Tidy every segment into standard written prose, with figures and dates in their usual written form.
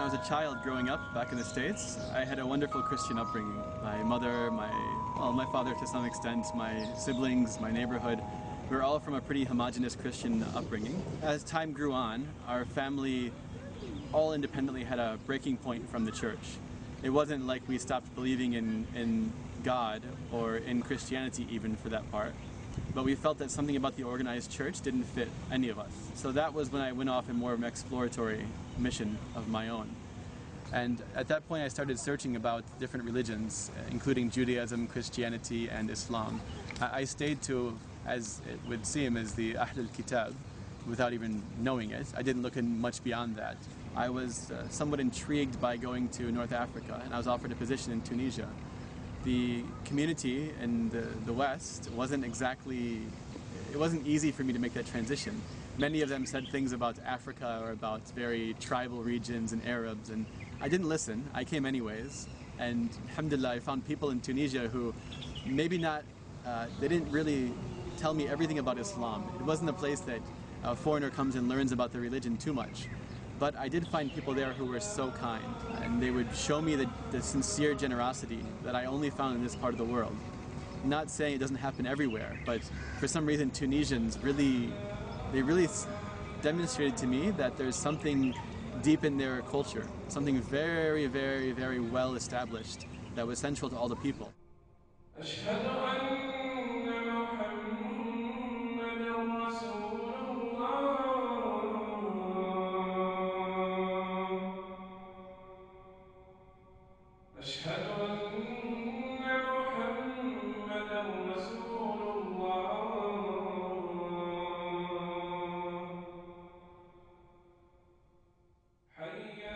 was a child growing up back in the States, I had a wonderful Christian upbringing. My mother, my father to some extent, my siblings, my neighborhood, we were all from a pretty homogenous Christian upbringing. As time grew on, our family all independently had a breaking point from the church. It wasn't like we stopped believing in God or in Christianity even for that part, but we felt that something about the organized church didn't fit any of us. So that was when I went off in more of an exploratory mission of my own. And at that point I started searching about different religions, including Judaism, Christianity, and Islam. I stayed to, as it would seem, as the Ahl al-Kitab without even knowing it. I didn't look in much beyond that. I was somewhat intrigued by going to North Africa, and I was offered a position in Tunisia. The community in the West wasn't easy for me to make that transition. Many of them said things about Africa or about very tribal regions and Arabs, and I didn't listen. I came anyways, and alhamdulillah, I found people in Tunisia who maybe not, they didn't really tell me everything about Islam. It wasn't a place that a foreigner comes and learns about the religion too much. But I did find people there who were so kind, and they would show me the sincere generosity that I only found in this part of the world. Not saying it doesn't happen everywhere, but for some reason Tunisians really demonstrated to me that there's something deep in their culture, something very, very, very well established that was central to all the people.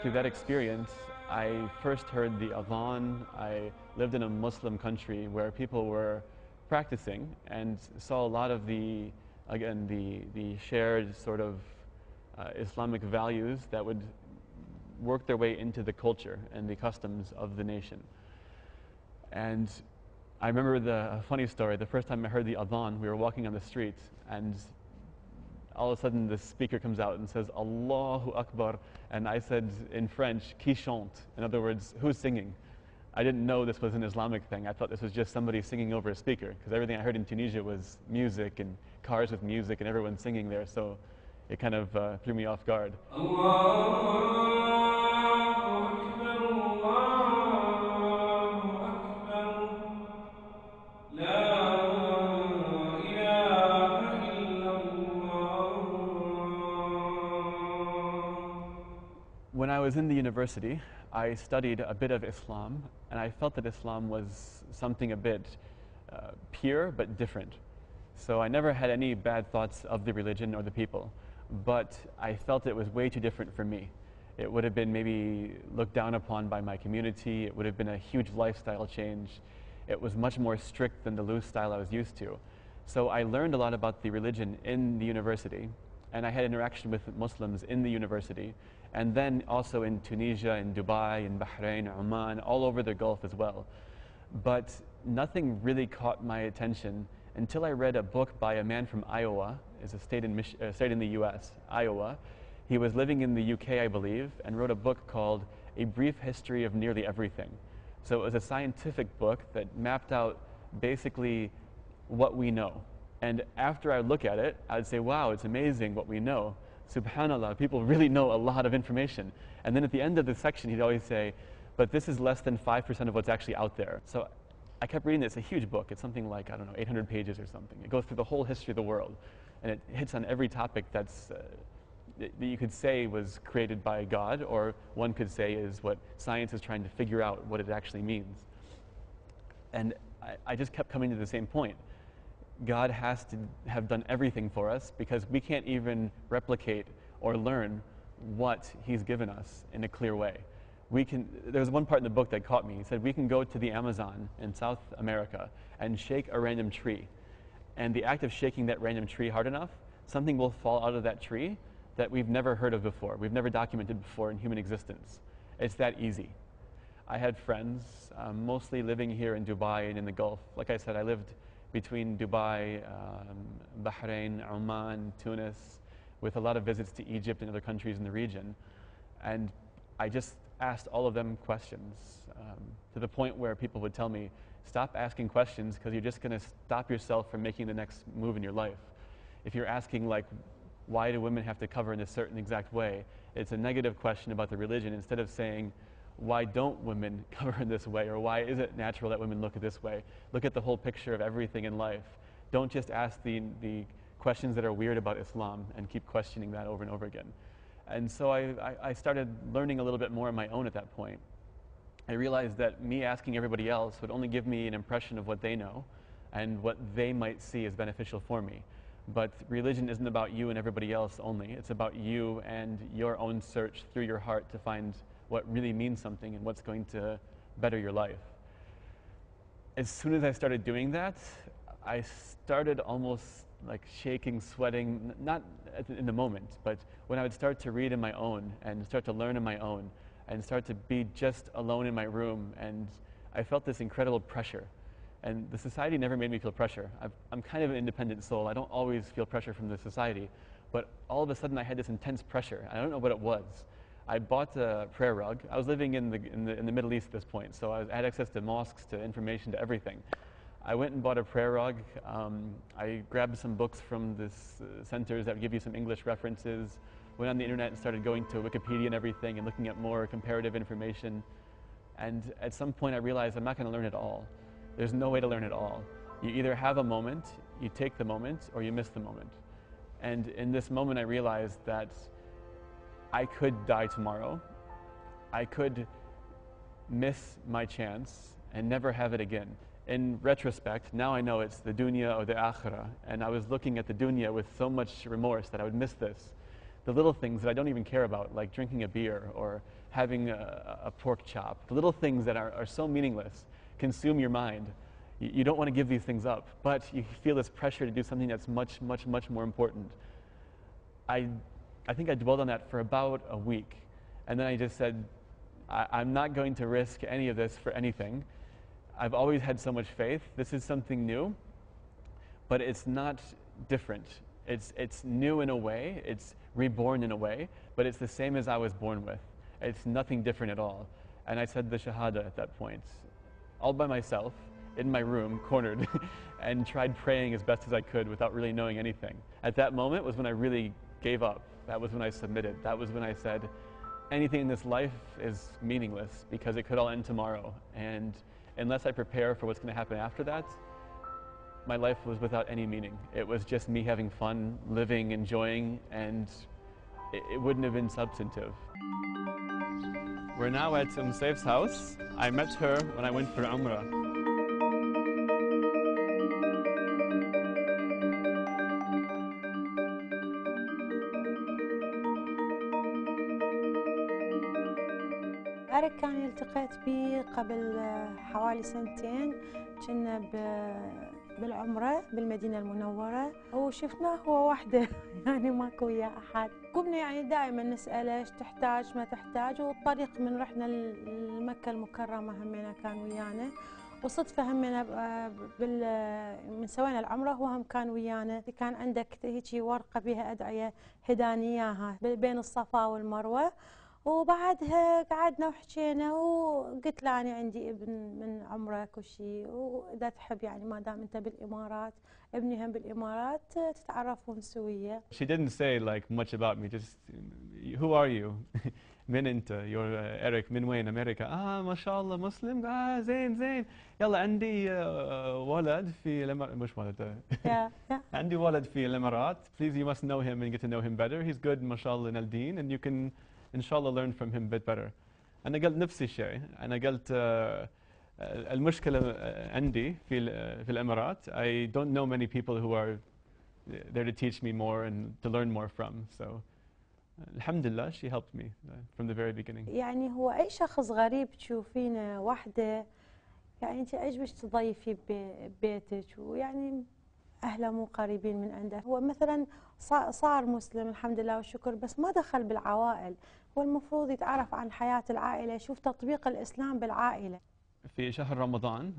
Through that experience, I first heard the adhan. I lived in a Muslim country where people were practicing and saw a lot of the shared sort of Islamic values that would work their way into the culture and the customs of the nation. And I remember a funny story. The first time I heard the adhan, we were walking on the street, and all of a sudden this speaker comes out and says, Allahu Akbar, and I said in French, qui chante? In other words, who's singing? I didn't know this was an Islamic thing. I thought this was just somebody singing over a speaker, because everything I heard in Tunisia was music and cars with music and everyone singing there, so it kind of threw me off guard. When I was in the university, I studied a bit of Islam, and I felt that Islam was something a bit pure but different. So I never had any bad thoughts of the religion or the people, but I felt it was way too different for me. It would have been maybe looked down upon by my community. It would have been a huge lifestyle change. It was much more strict than the loose style I was used to. So I learned a lot about the religion in the university, and I had interaction with Muslims in the university, and then also in Tunisia, in Dubai, in Bahrain, Oman, all over the Gulf as well. But nothing really caught my attention until I read a book by a man from Iowa. It's a state in the US, Iowa. He was living in the UK, I believe, and wrote a book called A Brief History of Nearly Everything. So it was a scientific book that mapped out basically what we know. And after I look at it, I'd say, wow, it's amazing what we know. Subhanallah, people really know a lot of information. And then at the end of the section, he'd always say, but this is less than 5% of what's actually out there. So I kept reading it. It's a huge book. It's something like, I don't know, 800 pages or something. It goes through the whole history of the world. And it hits on every topic that you could say was created by God, or one could say is what science is trying to figure out what it actually means. And I just kept coming to the same point. God has to have done everything for us, because we can't even replicate or learn what He's given us in a clear way. There was one part in the book that caught me. He said, we can go to the Amazon in South America and shake a random tree. And the act of shaking that random tree hard enough, something will fall out of that tree that we've never heard of before. We've never documented before in human existence. It's that easy. I had friends, mostly living here in Dubai and in the Gulf. Like I said, I lived between Dubai, Bahrain, Oman, Tunis, with a lot of visits to Egypt and other countries in the region. And I just asked all of them questions to the point where people would tell me, stop asking questions because you're just going to stop yourself from making the next move in your life. If you're asking, like, why do women have to cover in a certain exact way, it's a negative question about the religion. Instead of saying, why don't women cover in this way, or why is it natural that women look at this way? Look at the whole picture of everything in life. Don't just ask the questions that are weird about Islam and keep questioning that over and over again. And so I started learning a little bit more on my own at that point. I realized that me asking everybody else would only give me an impression of what they know and what they might see as beneficial for me. But religion isn't about you and everybody else only. It's about you and your own search through your heart to find what really means something and what's going to better your life. As soon as I started doing that, I started almost like shaking, sweating, not in the moment, but when I would start to read on my own and start to learn on my own and start to be just alone in my room, and I felt this incredible pressure. And the society never made me feel pressure. I'm kind of an independent soul. I don't always feel pressure from the society, but all of a sudden I had this intense pressure. I don't know what it was. I bought a prayer rug. I was living in the Middle East at this point, so I had access to mosques, to information, to everything. I went and bought a prayer rug. I grabbed some books from this centers that would give you some English references, went on the internet and started going to Wikipedia and everything and looking at more comparative information. And at some point I realized I'm not going to learn it all. There's no way to learn it all. You either have a moment, you take the moment, or you miss the moment. And in this moment I realized that I could die tomorrow. I could miss my chance and never have it again. In retrospect, now I know it's the dunya or the akhirah, and I was looking at the dunya with so much remorse that I would miss this. The little things that I don't even care about, like drinking a beer or having a pork chop, the little things that are so meaningless, consume your mind. You don't want to give these things up, but you feel this pressure to do something that's much, much, much more important. I think I dwelled on that for about a week, and then I just said, I'm not going to risk any of this for anything. I've always had so much faith. This is something new, but it's not different. It's new in a way, it's reborn in a way, but it's the same as I was born with. It's nothing different at all. And I said the Shahada at that point, all by myself, in my room, cornered, and tried praying as best as I could without really knowing anything. At that moment was when I really gave up. That was when I submitted. That was when I said, anything in this life is meaningless because it could all end tomorrow. And unless I prepare for what's going to happen after that, my life was without any meaning. It was just me having fun, living, enjoying, and it wouldn't have been substantive. We're now at Saif's house. I met her when I went for Umrah. أريك كان التقيت به قبل حوالي سنتين، كنا بالعمرة بالمدينة المنورة وشفناه هو وحده يعني ماكو وياه أحد. قمنا يعني دائما نسأله ايش تحتاج ما تحتاج، والطريق من رحنا لمكة المكرمة همنا كان ويانا، وصدفة همنا من سوينا العمرة هو هم كان ويانا. كان عندك هيجي ورقة بها أدعية هدانياها بين الصفا والمروة، وبعدها قعدنا وحكينا وقلت له أنا عندي ابن من عمرك وشي، وإذا تحب يعني ما دام أنت بالإمارات ابني هم بالإمارات تتعرفون سوية. She didn't say like much about me, just who are you? من أنت؟ you're Eric من وين؟ أمريكا. ما شاء الله مسلم. زين زين. يلا عندي ولد في مش ولد. عندي ولد في الإمارات. Please you must know him and get to know him better. He's good ما شاء الله in الدين and you can inshallah learn from him a bit better. أنا قلت نفس الشيء. أنا قلت المشكلة عندي في الإمارات. I don't know many people who are there to teach me more and to learn more from. So alhamdulillah, she helped me from the very beginning. يعني هو أي شخص غريب تشوفينه وحده يعني أنت عجبك تضيفي ببيتك، ويعني أهله مو قريبين من عنده. هو مثلا صار مسلم الحمد لله والشكر، بس ما دخل بالعوائل. هو المفروض يتعرف عن حياة العائلة، يشوف تطبيق الإسلام بالعائلة. في شهر رمضان